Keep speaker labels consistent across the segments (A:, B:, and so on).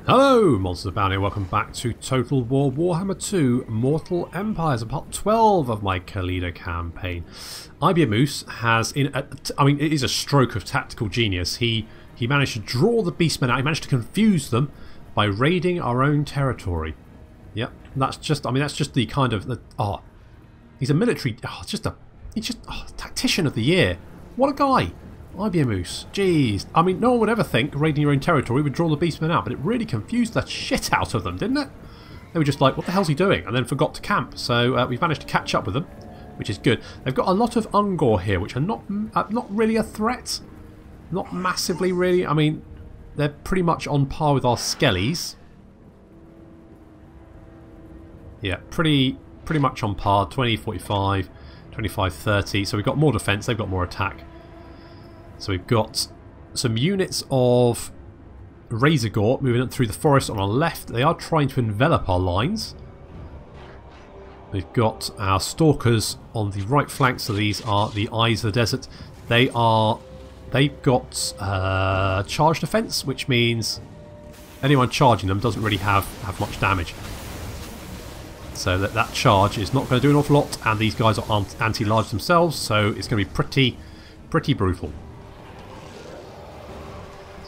A: Hello, Monsters Abound here. Welcome back to Total War Warhammer 2 Mortal Empires, part 12 of my Khalida campaign. Ibeamoose has, it is a stroke of tactical genius. He managed to draw the Beastmen out. He managed to confuse them by raiding our own territory. Yep, that's just the kind of he's a military. He's just tactician of the year. What a guy! Ibeamoose, jeez. I mean, no one would ever think raiding your own territory would draw the Beastmen out, but it really confused the shit out of them, didn't it? They were just like, what the hell's he doing? And then forgot to camp. So we've managed to catch up with them, which is good. They've got a lot of Ungor here, which are not really a threat. Not massively, really. I mean, they're pretty much on par with our Skellies. Yeah, pretty much on par. 20, 45, 25, 30. So we've got more defense, they've got more attack. So we've got some units of Razorgore moving up through the forest on our left. They are trying to envelop our lines. We've got our Stalkers on the right flank, so these are the Eyes of the Desert. They've got charge defense, which means anyone charging them doesn't really have much damage. So that charge is not going to do an awful lot, and these guys are anti-large themselves, so it's going to be pretty brutal.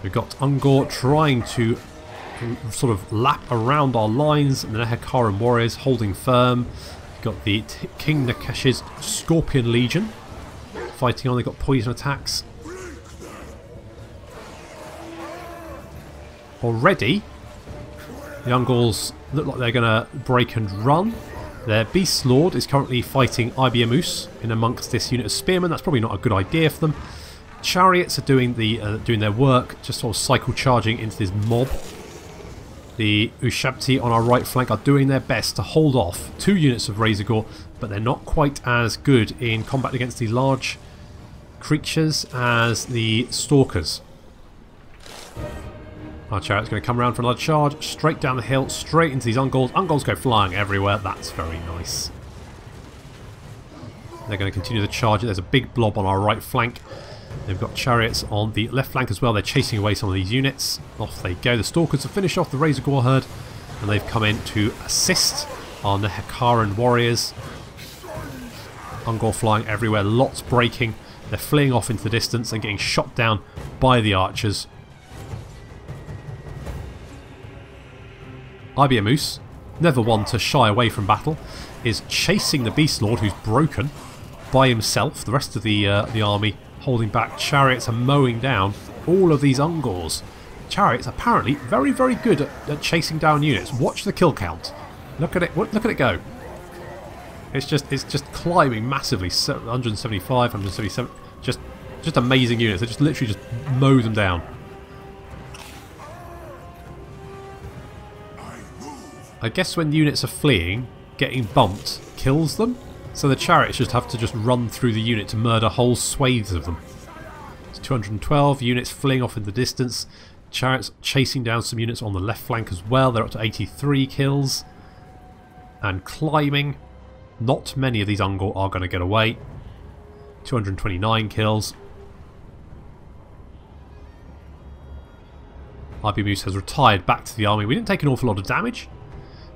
A: We've got Ungor trying to sort of lap around our lines, and the Hekaran warriors holding firm. We've got the King Nakesh's Scorpion Legion fighting on. They've got poison attacks. Already, the Ungors look like they're going to break and run. Their Beast Lord is currently fighting Ibeamoose in amongst this unit of spearmen. That's probably not a good idea for them. Chariots are doing their work, just sort of cycle charging into this mob. The Ushabti on our right flank are doing their best to hold off 2 units of Razorgore, but they're not quite as good in combat against the large creatures as the Stalkers. Our Chariot's going to come around for another charge, straight down the hill, straight into these Ungors. Ungors go flying everywhere. That's very nice. They're going to continue the charge. There's a big blob on our right flank. They've got Chariots on the left flank as well. They're chasing away some of these units. Off they go. The Stalkers have finished off the Razorgore herd, and they've come in to assist on the Hekaran warriors. Ungor flying everywhere. Lots breaking. They're fleeing off into the distance and getting shot down by the archers. Ibeamoose, never one to shy away from battle, is chasing the Beast Lord, who's broken, by himself. The rest of the army holding back. Chariots are mowing down all of these Ungors. Chariots apparently very, very good at chasing down units. Watch the kill count. Look at it. Look at it go. It's just climbing massively. 175, 177. Just amazing units. They just literally just mow them down. I guess when units are fleeing, getting bumped kills them. So the Chariots just have to just run through the unit to murder whole swathes of them. It's 212 units fleeing off in the distance. Chariots chasing down some units on the left flank as well. They're up to 83 kills. And climbing. Not many of these Ungor are going to get away. 229 kills. Ibeamoose has retired back to the army. We didn't take an awful lot of damage.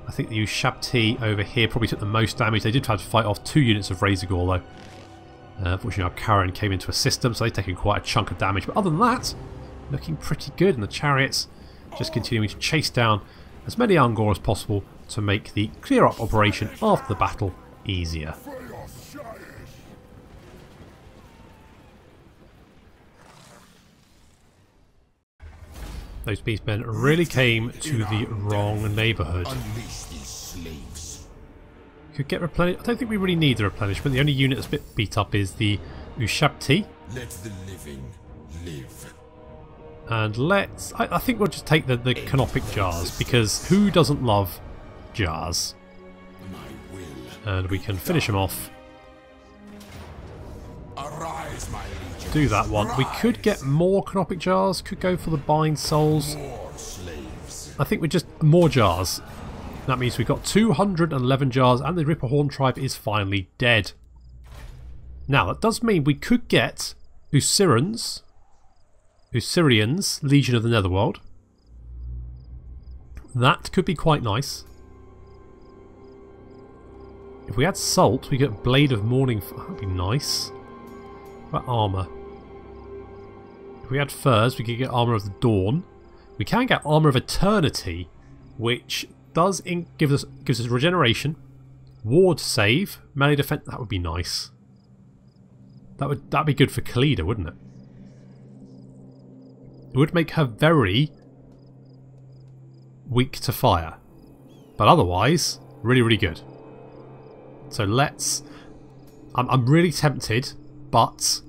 A: I think the Ushabti over here probably took the most damage. They did have to fight off 2 units of Razorgore though. Unfortunately our Karen came in to assist them, so they've taken quite a chunk of damage. But other than that, looking pretty good. And the Chariots just continuing to chase down as many Ungor as possible to make the clear-up operation after the battle easier. Those Beastmen really came to the wrong neighbourhood. Could get replenished. I don't think we really need the replenishment. The only unit that's a bit beat up is the Ushabti.
B: Let the living live.
A: And I think we'll just take the Canopic Jars, because who doesn't love jars? And we can finish them off.
B: Arise, my legion.
A: Do that one. We could get more Canopic Jars. Could go for the Bind Souls.
B: More slaves.
A: I think we're just more jars. That means we've got 211 jars, and the Ripperhorn tribe is finally dead. Now, that does mean we could get Usirians, Legion of the Netherworld. That could be quite nice. If we had salt, we get Blade of Morning. That would be nice. What about armour? If we had furs, we could get Armour of the Dawn. We can get Armour of Eternity, which does gives us regeneration, ward save, melee defense. That would be nice. That'd be good for Khalida, wouldn't it? It would make her very weak to fire, but otherwise really, really good. So let's. I'm really tempted, but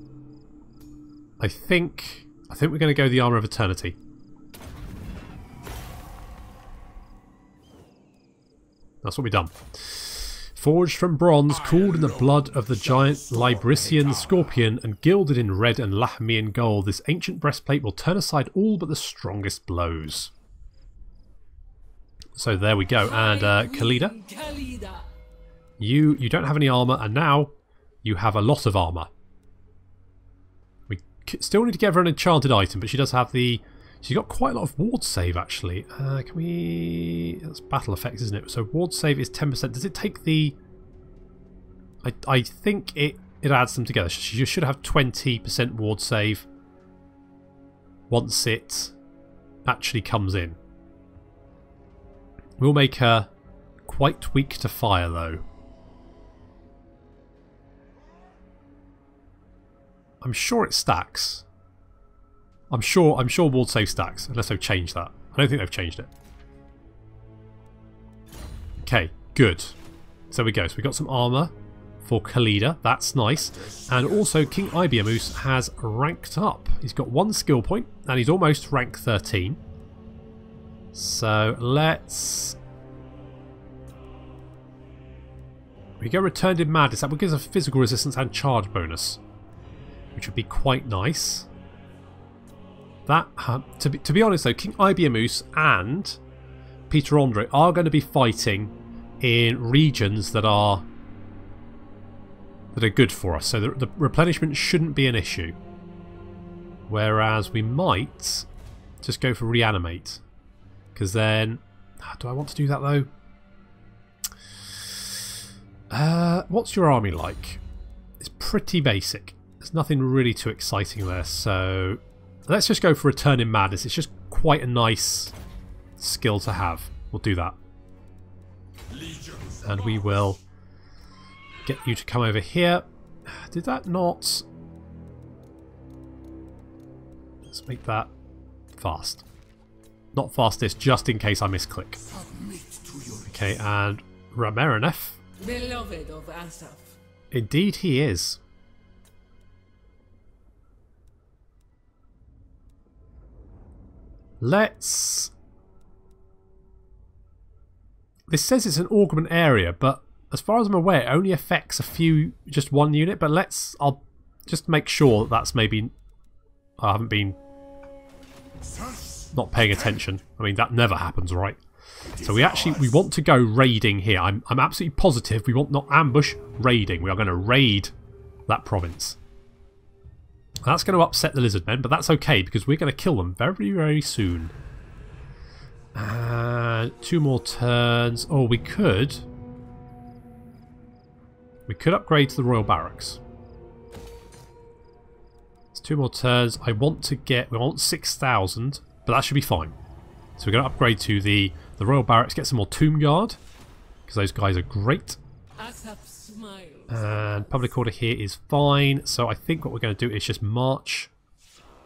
A: I think we're going to go the Armour of Eternity. That's what we've done. Forged from bronze, cooled in the blood of the giant Librician Scorpion, and gilded in red and Lahmian gold, this ancient breastplate will turn aside all but the strongest blows. So there we go. And Khalida, you don't have any armour, and now you have a lot of armour. We still need to give her an enchanted item, but she does have the... She's got quite a lot of ward save, actually. Can we... That's battle effects, isn't it? So ward save is 10%. Does it take the... I think it adds them together. She should have 20% ward save once it actually comes in. We'll make her quite weak to fire, though. I'm sure it stacks. I'm sure ward save stacks, unless they've changed that. I don't think they've changed it. Okay, good. So there we go. So we got some armour for Khalida. That's nice. And also King Ibeamoose has ranked up. He's got 1 skill point, and he's almost rank 13. So let's... We go Returned in Madness. That will give us a physical resistance and charge bonus, which would be quite nice. That to be honest though, King Ibeamoose and Peter Andre are going to be fighting in regions that are good for us, so the replenishment shouldn't be an issue. Whereas we might just go for reanimate, because then do I want to do that though? What's your army like? It's pretty basic. There's nothing really too exciting there, so let's just go for Return in Madness. It's just quite a nice skill to have. We'll do that. And we will get you to come over here. Did that not... Let's make that fast. Not fastest, just in case I misclick. Okay, and Ramaranef.
C: Beloved of Asaph.
A: Indeed he is. Let's... This says it's an augment area, but as far as I'm aware, it only affects just one unit. But I'll just make sure that that's maybe... I haven't been not paying attention. I mean, that never happens, right? So we want to go raiding here. I'm absolutely positive we want not ambush, raiding. We are going to raid that province. That's going to upset the Lizardmen, but that's okay because we're going to kill them very, very soon. 2 more turns. Oh, we could upgrade to the Royal Barracks. It's 2 more turns. We want 6,000, but that should be fine. So we're going to upgrade to the Royal Barracks, get some more Tomb Guard, because those guys are great. And public order here is fine. So I think what we're going to do is just march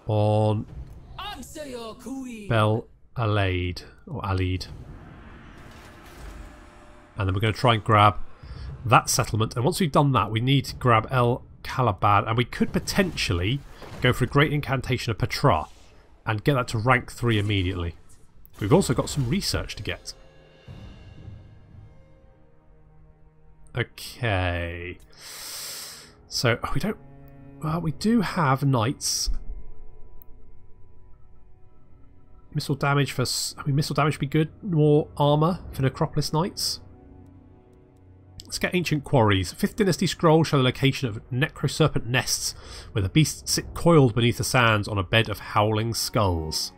A: on Bel Alaid, or Alid. And then we're going to try and grab that settlement. And once we've done that, we need to grab El Calabad. And we could potentially go for a Great Incantation of Petra and get that to rank 3 immediately. We've also got some research to get. Okay. So we don't... Well, we do have knights. Missile damage for... I mean, missile damage would be good. More armour for Necropolis Knights. Let's get Ancient Quarries. 5th Dynasty scrolls show the location of necroserpent nests where the beasts sit coiled beneath the sands on a bed of howling skulls.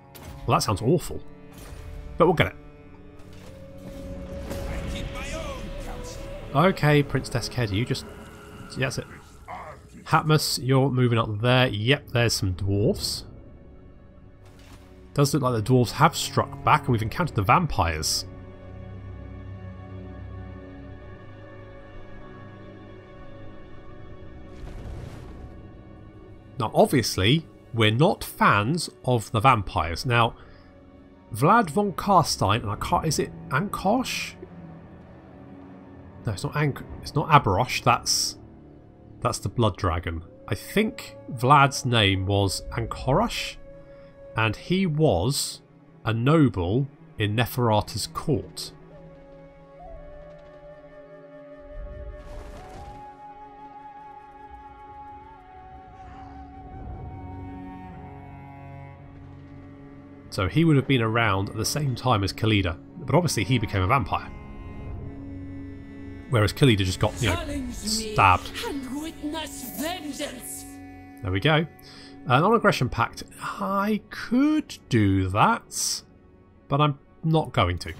A: Well, that sounds awful. But we'll get it. Okay, Prince Deskhead, you just... Yeah, that's it. Hatmas, you're moving up there. Yep, there's some dwarves. Does look like the dwarves have struck back and we've encountered the vampires. Now, obviously, we're not fans of the vampires. Now, Vlad von Karstein, and I can't... Is it Ankosh? No, it's not it's not Aberosh. That's the Blood Dragon. I think Vlad's name was Ankorash, and he was a noble in Neferata's court. So he would have been around at the same time as Khalida, but obviously he became a vampire. Whereas Khalida just got, you know, stabbed. There we go. An non-aggression pact. I could do that, but I'm not going to.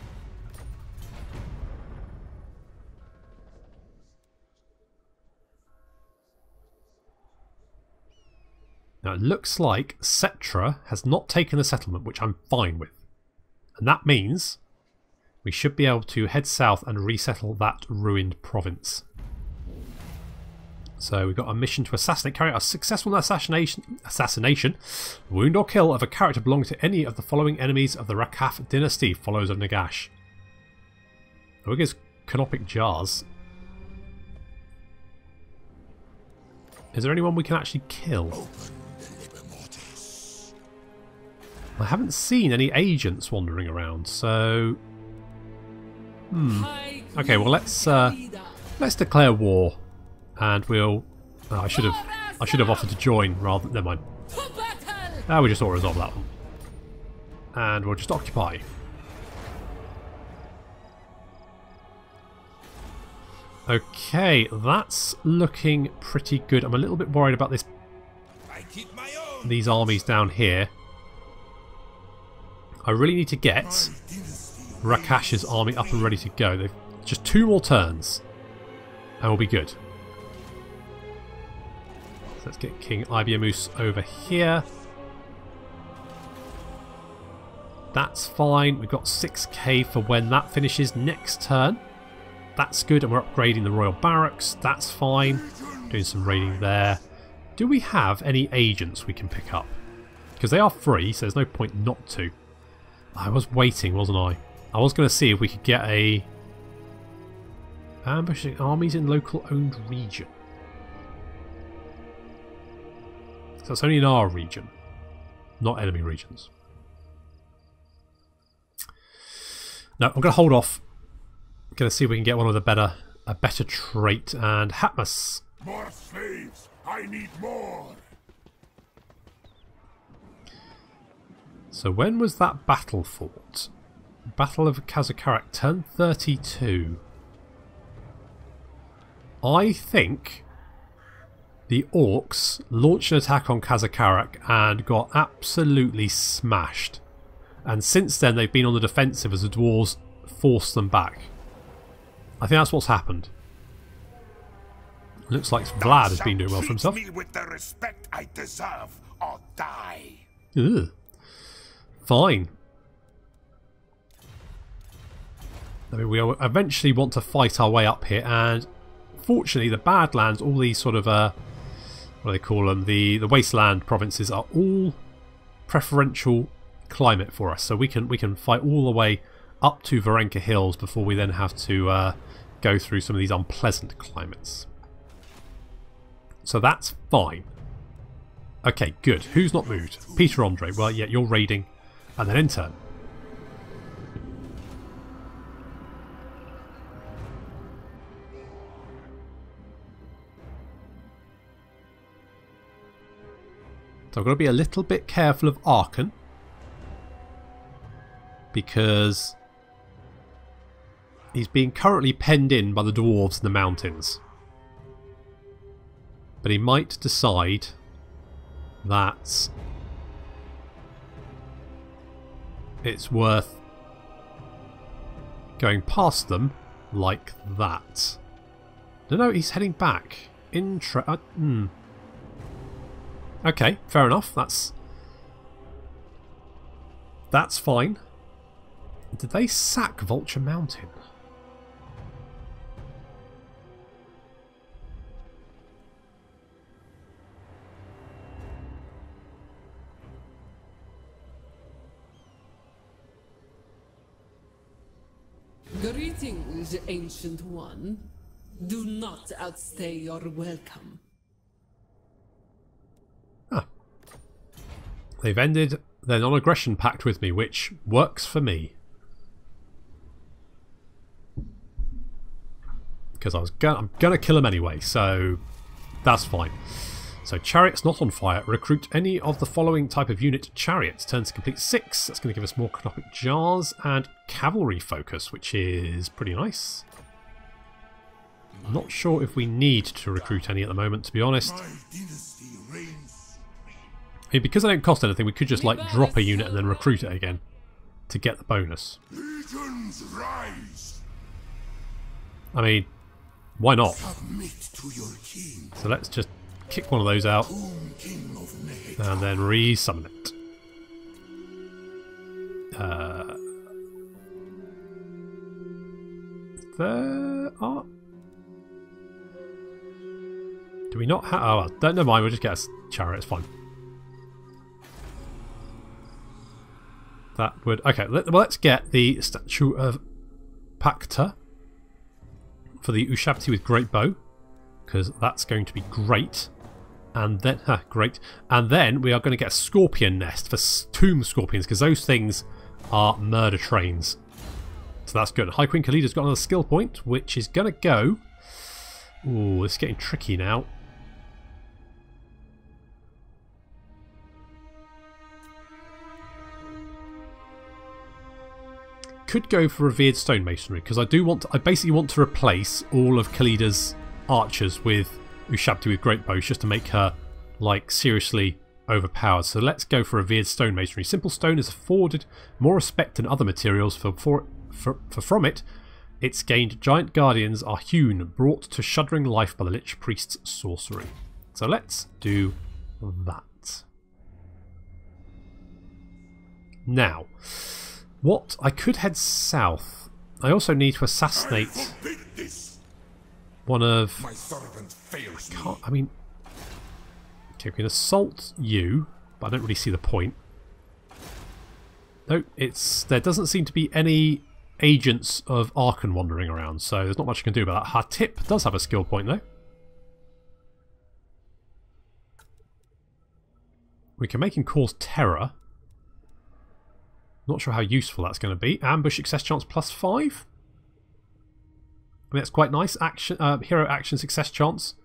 A: Now it looks like Cetra has not taken the settlement, which I'm fine with. And that means we should be able to head south and resettle that ruined province. So we've got a mission to carry out a successful assassination, wound or kill of a character belonging to any of the following enemies of the Rakaf dynasty, follows of Nagash. Oh, it gives canopic jars. Is there anyone we can actually kill? I haven't seen any agents wandering around, so... Okay, well let's declare war, and we'll... I should have offered to join rather... Never mind. We just ought to resolve that one. And we'll just occupy. Okay, that's looking pretty good. I'm a little bit worried about this. These armies down here. I really need to get Rakash's army up and ready to go. They've just 2 more turns and we'll be good. So let's get King Ibeamoose over here. That's fine. We've got 6k for when that finishes next turn. That's good, and we're upgrading the Royal Barracks. That's fine. Doing some raiding there. Do we have any agents we can pick up? Because they are free, so there's no point not to. I was waiting, wasn't I? I was going to see if we could get a... Ambushing armies in local owned region. So it's only in our region, not enemy regions. No, I'm going to hold off. I'm going to see if we can get one with a better trait. And Hatmas.
B: More slaves! I need more!
A: So when was that battle fought? Battle of Kazakarak, turn 32. I think the Orcs launched an attack on Kazakarak and got absolutely smashed. And since then they've been on the defensive as the dwarves forced them back. I think that's what's happened. Looks like Vlad has been doing well for himself.
B: Me with the respect I deserve, or die.
A: Ugh. Fine. I mean, we eventually want to fight our way up here, and fortunately the Badlands, all these sort of what do they call them, the wasteland provinces, are all preferential climate for us, so we can fight all the way up to Varenka Hills before we then have to go through some of these unpleasant climates. So that's fine. Okay, good. Who's not moved? Peter Andre. Well, yeah, you're raiding. And then in turn. So I've got to be a little bit careful of Arkan, because he's being currently penned in by the dwarves in the mountains. But he might decide that it's worth going past them like that. No, he's heading back. Okay, fair enough. That's fine. Did they sack Vulture Mountain?
C: Greetings, Ancient One. Do not outstay your welcome.
A: Ah. They've ended their non-aggression pact with me, which works for me. Because I'm gonna kill them anyway, so that's fine. So Chariots not on fire. Recruit any of the following type of unit Chariots. Turns to complete 6. That's going to give us more Canopic Jars and Cavalry Focus, which is pretty nice. I'm not sure if we need to recruit any at the moment, to be honest. I mean, because they don't cost anything, we could just like drop a unit and then recruit it again to get the bonus.
B: Legions rise.
A: I mean, why not?
B: Submit to your king.
A: So let's just kick one of those out and then re-summon it. There are... Do we not have... Oh, well, never mind, we'll just get a chariot, it's fine. That would... Okay, well, let's get the Statue of Pacta for the Ushabti with Great Bow, because that's going to be great. And then, great. And then we are going to get a Scorpion Nest for Tomb Scorpions, because those things are murder trains. So that's good. High Queen Khalida's got another skill point, which is going to go... Ooh, it's getting tricky now. Could go for Revered Stonemasonry, because I basically want to replace all of Khalida's archers with Ushabti with Great Bows, just to make her like seriously overpowered. So let's go for Revered Stonemasonry. Simple stone is afforded more respect than other materials, for from it it's gained giant guardians are hewn, brought to shuddering life by the Lich Priest's sorcery. So let's do that. Now, what I could head south. I also need to assassinate one of...
B: My servant fails me.
A: I mean... Okay, we can assault you, but I don't really see the point. No, there doesn't seem to be any agents of Archon wandering around, so there's not much I can do about that. Hatip does have a skill point, though. We can make him cause terror. Not sure how useful that's going to be. Ambush success chance +5. I mean, that's quite nice. Action, hero action success chance.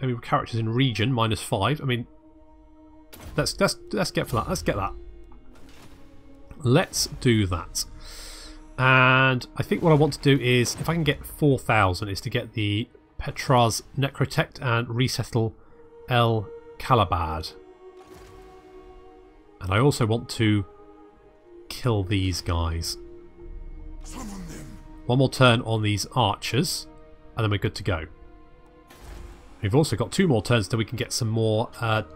A: I mean, characters in region -5. I mean, let's get for that. Let's get that. Let's do that. And I think what I want to do is, if I can get 4,000, is to get the Petra's Necrotect and resettle El Calabad. And I also want to kill these guys. One more turn on these archers, and then we're good to go. We've also got 2 more turns till we can get some more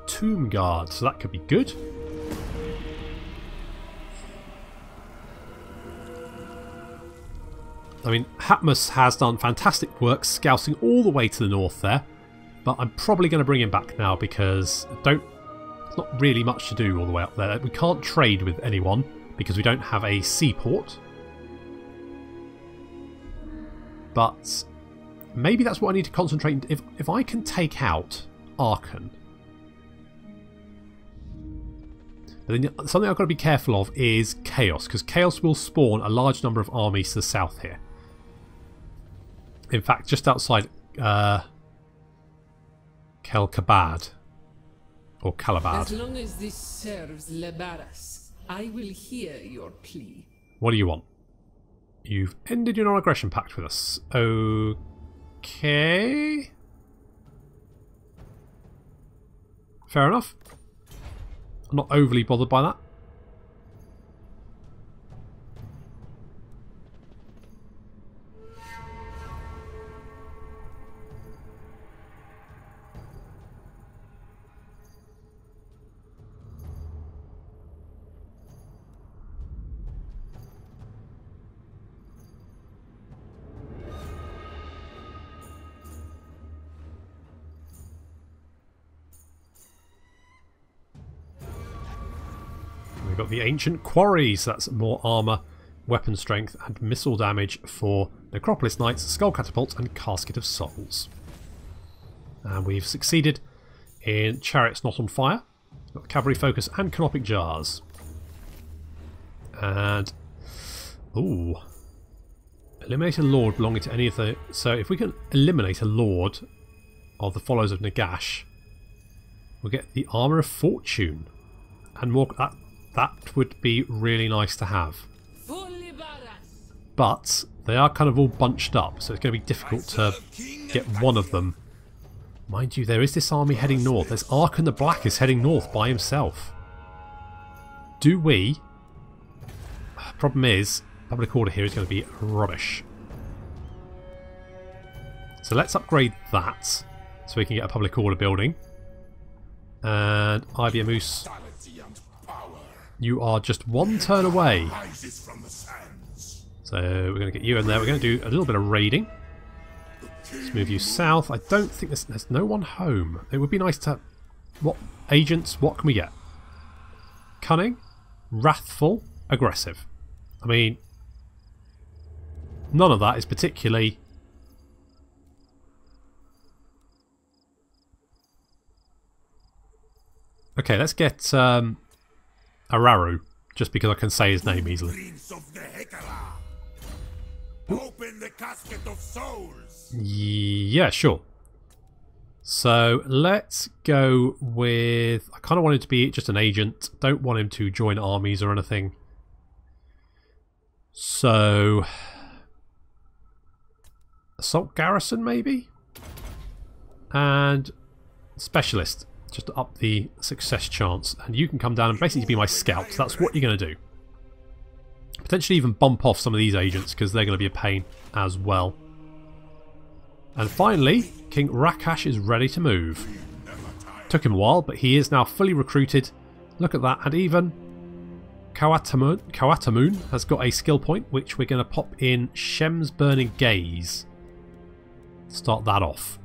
A: Tomb Guards, so that could be good. I mean, Hatmas has done fantastic work scouting all the way to the north there, but I'm probably going to bring him back now because there's not really much to do all the way up there. We can't trade with anyone because we don't have a seaport. But maybe that's what I need to concentrate. If I can take out Archon. But then something I've got to be careful of is Chaos, because Chaos will spawn a large number of armies to the south here. In fact, just outside Kelkabad. Or Calabad.
C: As long as this serves Lebaras, I will hear your plea.
A: What do you want? You've ended your non-aggression pact with us. Okay. Fair enough. I'm not overly bothered by that. we've got the Ancient Quarries. That's more armour, weapon strength and missile damage for Necropolis Knights, Skull Catapult and Casket of Souls. And we've succeeded in Chariots Not on Fire. We've got Cavalry Focus and Canopic Jars. And... ooh. Eliminate a Lord belonging to any of the... so if we can eliminate a Lord of the Followers of Nagash, we'll get the Armour of Fortune. And more... that would be really nice to have. But they are kind of all bunched up, so it's going to be difficult to get one of them. Mind you, there is this army heading north. There's Arkan the Black is heading north by himself. Do we... problem is, public order here is going to be rubbish. So let's upgrade that, so we can get a public order building. And Ibeamoose, you are just one turn away. So we're going to get you in there. We're going to do a little bit of raiding. Let's move you south. I don't think there's no one home. It would be nice to... what agents? What can we get? Cunning, wrathful, aggressive. I mean, none of that is particularly... okay, let's get Araru, just because I can say his name easily.
B: Open the Casket of Souls.
A: Yeah, sure. So let's go with... I kind of want him to be just an agent. Don't want him to join armies or anything. So... Assault Garrison, maybe? And Specialist, just to up the success chance. And you can come down and basically be my scout. That's what you're going to do. Potentially even bump off some of these agents, because they're going to be a pain as well. And finally, King Rakash is ready to move. Took him a while, but he is now fully recruited. Look at that. And even Kawatamoon has got a skill point, which we're going to pop in Shem's Burning Gaze. Start that off.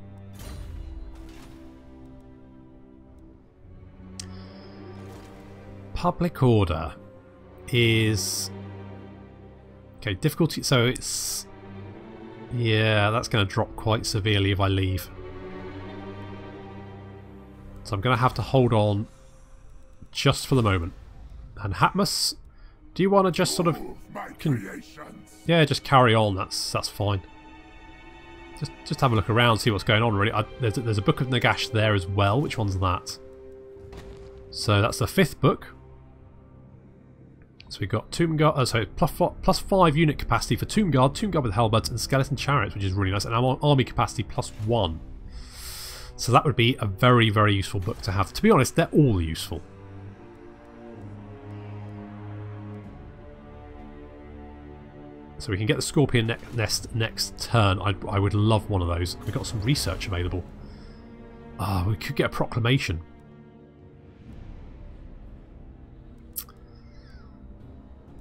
A: Public order is... okay, difficulty... so it's... yeah, that's going to drop quite severely if I leave. So I'm going to have to hold on just for the moment. And Hatmas, do you want to just sort of... yeah, just carry on, that's fine. Just have a look around, see what's going on really. There's a Book of Nagash there as well. Which one's that? So that's the 5th book. So we've got Tomb Guard, so plus 5 unit capacity for Tomb Guard with Halberds and Skeleton Chariots, which is really nice, and army capacity +1. So that would be a very, very useful book to have. To be honest, they're all useful. So we can get the Scorpion Nest next turn. I would love one of those. We've got some research available. We could get a proclamation.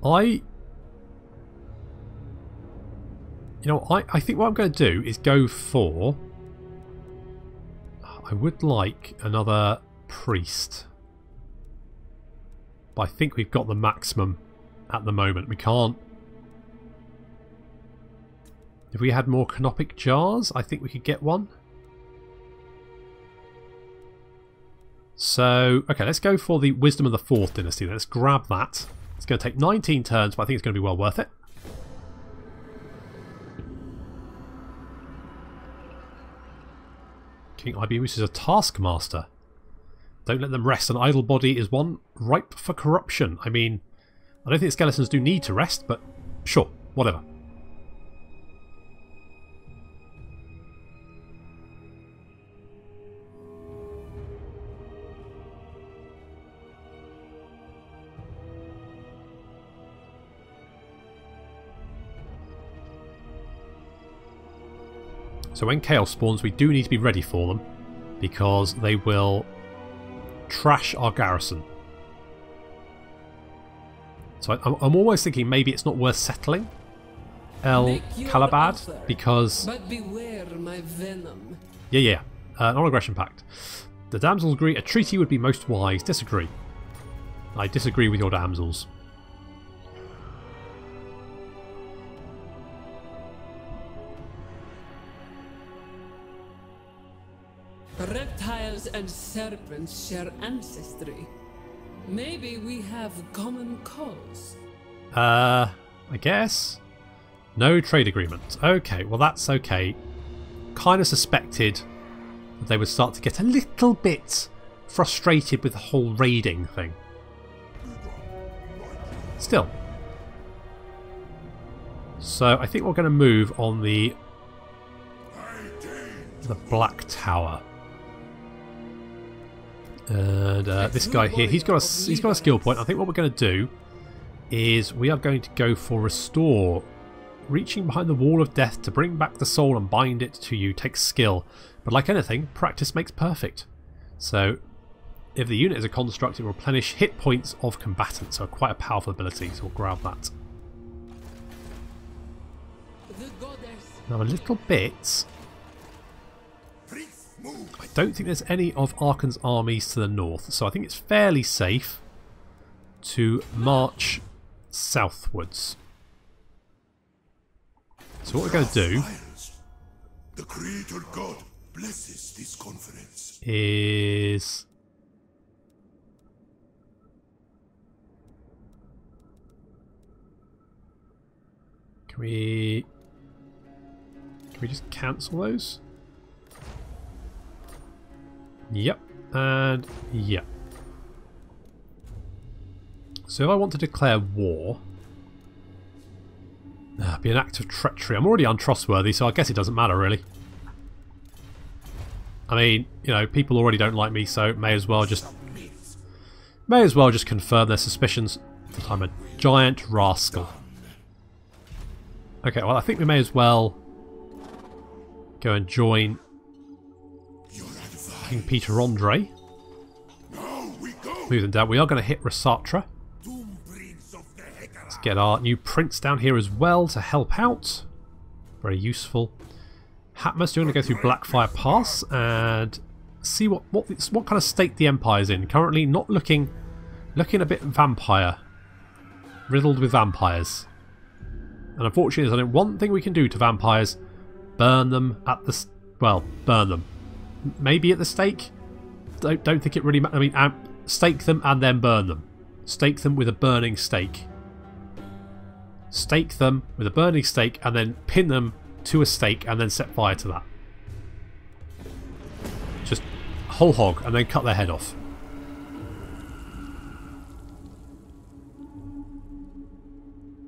A: I think what I'm going to do is go for... I would like another priest. But I think we've got the maximum at the moment. We can't... if we had more canopic jars, I think we could get one. So, okay, let's go for the Wisdom of the 4th Dynasty. Let's grab that. It's going to take 19 turns, but I think it's going to be well worth it. King Ibeamoose is a taskmaster. Don't let them rest. An idle body is one ripe for corruption. I mean, I don't think skeletons do need to rest, but sure, whatever. So when Chaos spawns, we do need to be ready for them, because they will trash our garrison. So I'm always thinking maybe it's not worth settling El Kalabad, because...
C: but beware my venom.
A: Non-aggression pact. The damsels agree a treaty would be most wise. Disagree. I disagree with your damsels.
C: Reptiles and serpents share ancestry. Maybe we have common cause.
A: I guess. No trade agreement. Okay, well that's okay. Kind of suspected that they would start to get a little bit frustrated with the whole raiding thing. Still. So I think we're going to move on the Black Tower. And this guy here, he's got a skill point. I think what we're going to do is we are going to go for Restore. Reaching behind the wall of death to bring back the soul and bind it to you takes skill. But like anything, practice makes perfect. So if the unit is a construct, it will replenish hit points of combatants. So quite a powerful ability, so we'll grab that. Now a little bit... I don't think there's any of Arkan's armies to the north, so I think it's fairly safe to march southwards. So what we're going to do
B: the Creator God blesses this conference.
A: Is can we just cancel those? Yep, and yep. So if I want to declare war, that'd be an act of treachery. I'm already untrustworthy, so I guess it doesn't matter really. I mean, you know, people already don't like me, so may as well just confirm their suspicions that I'm a giant rascal. Okay, well I think we may as well go and join King Peter Andre. Move them down. We are going to hit Rasatra. Let's get our new prince down here as well to help out. Very useful. Hatmas, you're going to go through Blackfire Pass and see what kind of state the Empire's in. Currently not looking a bit vampire. Riddled with vampires. And unfortunately there's only one thing we can do to vampires. Burn them at the... well, burn them. Maybe at the stake? Don't think it really matters. I mean, stake them and then burn them. Stake them with a burning stake. Stake them with a burning stake and then pin them to a stake and then set fire to that. Just whole hog and then cut their head off.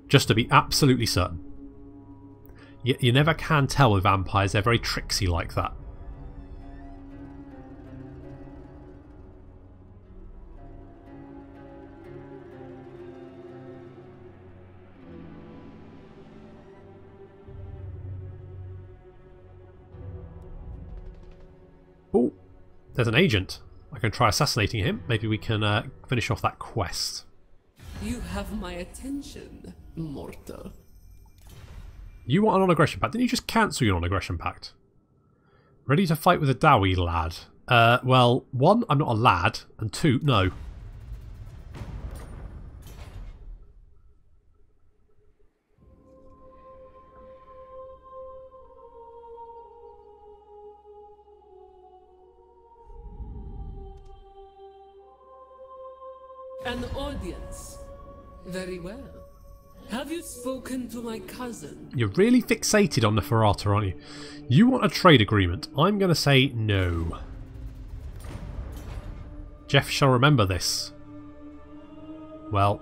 A: Just to be absolutely certain. You never can tell with vampires, they're very tricksy like that. Oh, there's an agent. I can try assassinating him. Maybe we can finish off that quest.
C: You have my attention, mortal.
A: You want a non-aggression pact? Didn't you just cancel your non-aggression pact? Ready to fight with a Dowie lad? Well, one, I'm not a lad, and two, no.
C: An audience. Very well. Have you spoken to my cousin?
A: You're really fixated on the Ferrata, aren't you? You want a trade agreement. I'm going to say no. Jeff shall remember this. Well,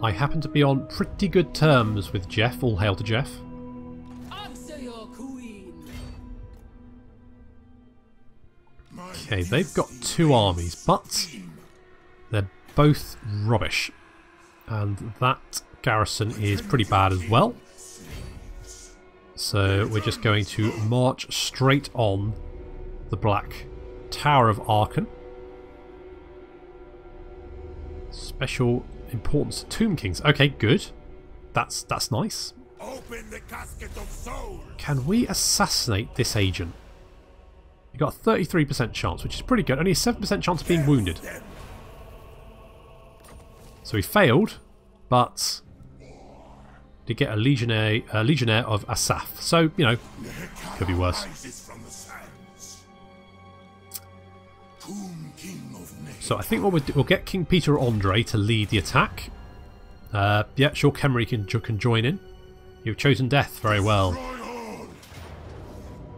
A: I happen to be on pretty good terms with Jeff. All hail to Jeff.
C: Answer your queen.
A: Okay, they've got two armies, but they're both rubbish. And that garrison is pretty bad as well. So we're just going to march straight on the Black Tower of Arkan. Special importance to Tomb Kings. Okay, good. That's nice.
B: Open the casket of soul.
A: Can we assassinate this agent? You've got a 33% chance, which is pretty good. Only a 7% chance of being wounded. So we failed, but did get a legionnaire of Asaph. So, you know, could be worse. So I think what we'll get King Peter Andre to lead the attack. Yeah, sure, Khemri can join in. You've chosen death very well.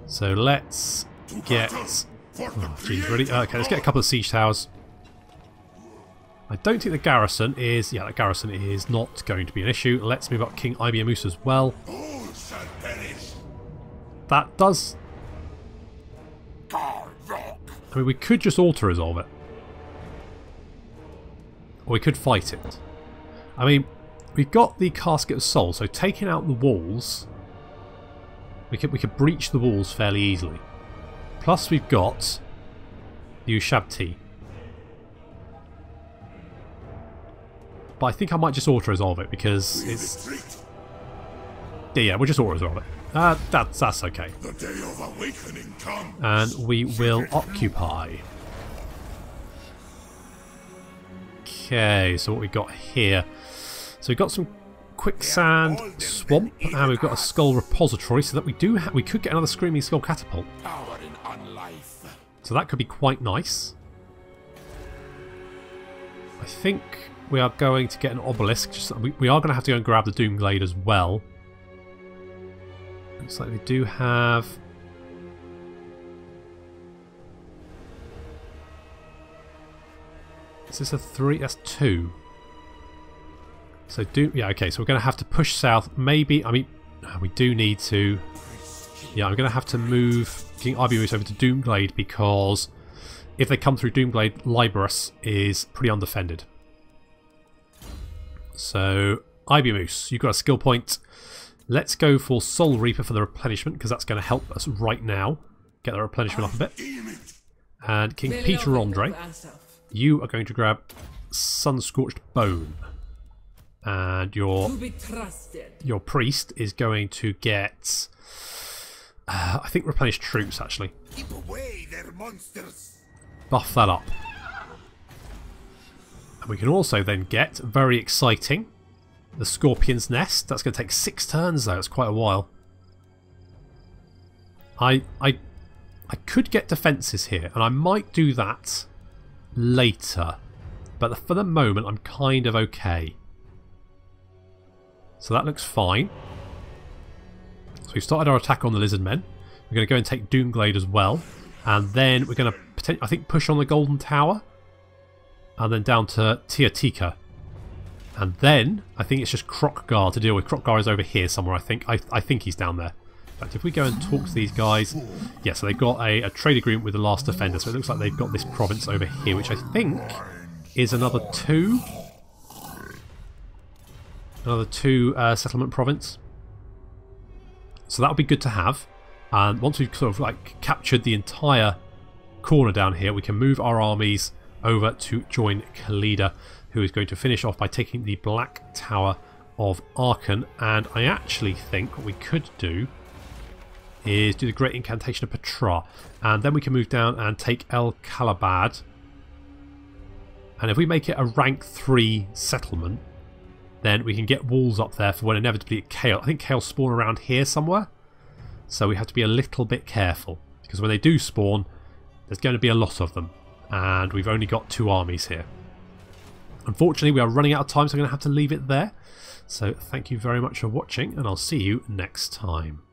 A: So let's get... Oh, geez, really? Okay, let's get a couple of siege towers. I don't think the garrison is... Yeah, the garrison is not going to be an issue. Let's move up King Ibeamoose as well. That does... I mean, we could just auto-resolve it. Or we could fight it. I mean, we've got the Casket of Souls, so taking out the walls... We could breach the walls fairly easily. Plus we've got the Ushabti. But I think I might just auto-resolve it because it's... Yeah, we'll just auto-resolve it. That's okay.
B: The day of awakening comes.
A: And we will occupy. Okay, so what we got here. So we've got some quicksand swamp, and we've got a skull repository, so that we could get another screaming skull catapult. So that could be quite nice. I think we are going to get an obelisk. We are going to have to go and grab the Doomglade as well. Looks like they do have... Is this a 3? That's 2. So yeah, okay, so we're going to have to push south. Maybe, I mean, we do need to... Yeah, I'm going to have to move King Ibeamoose over to Doomglade because if they come through Doomglade, Liberus is pretty undefended. So, Ibeamoose, you've got a skill point. Let's go for Soul Reaper for the replenishment because that's going to help us right now. Get the replenishment up a bit. And King Peter Andre, you are going to grab Sun-Scorched Bone. And your priest is going to get, I think, replenished troops, actually.
B: Keep away, their monsters.
A: Buff that up. And we can also then get, very exciting, the Scorpion's Nest. That's going to take 6 turns, though. It's quite a while. I could get defences here, and I might do that later. But for the moment, I'm kind of okay. So that looks fine. So we've started our attack on the Lizardmen. We're going to go and take Doomglade as well. And then we're going to, I think, push on the Golden Tower. And then down to Tiatika. And then, I think it's just Crockgar to deal with. Crockgar is over here somewhere, I think. I think he's down there. In fact, if we go and talk to these guys... Yeah, so they've got a trade agreement with the Last Defender. So it looks like they've got this province over here, which I think is another 2... Another 2 settlement province. So that would be good to have. And once we've sort of like captured the entire corner down here, we can move our armies over to join Khalida, who is going to finish off by taking the Black Tower of Aachen. And I actually think what we could do is do the Great Incantation of Petra. And then we can move down and take El Kalabad. And if we make it a rank 3 settlement, then we can get walls up there for when inevitably Chaos... I think Chaos spawn around here somewhere. So we have to be a little bit careful. Because when they do spawn, there's going to be a lot of them. And we've only got 2 armies here. Unfortunately, we are running out of time, so I'm going to have to leave it there. So thank you very much for watching, and I'll see you next time.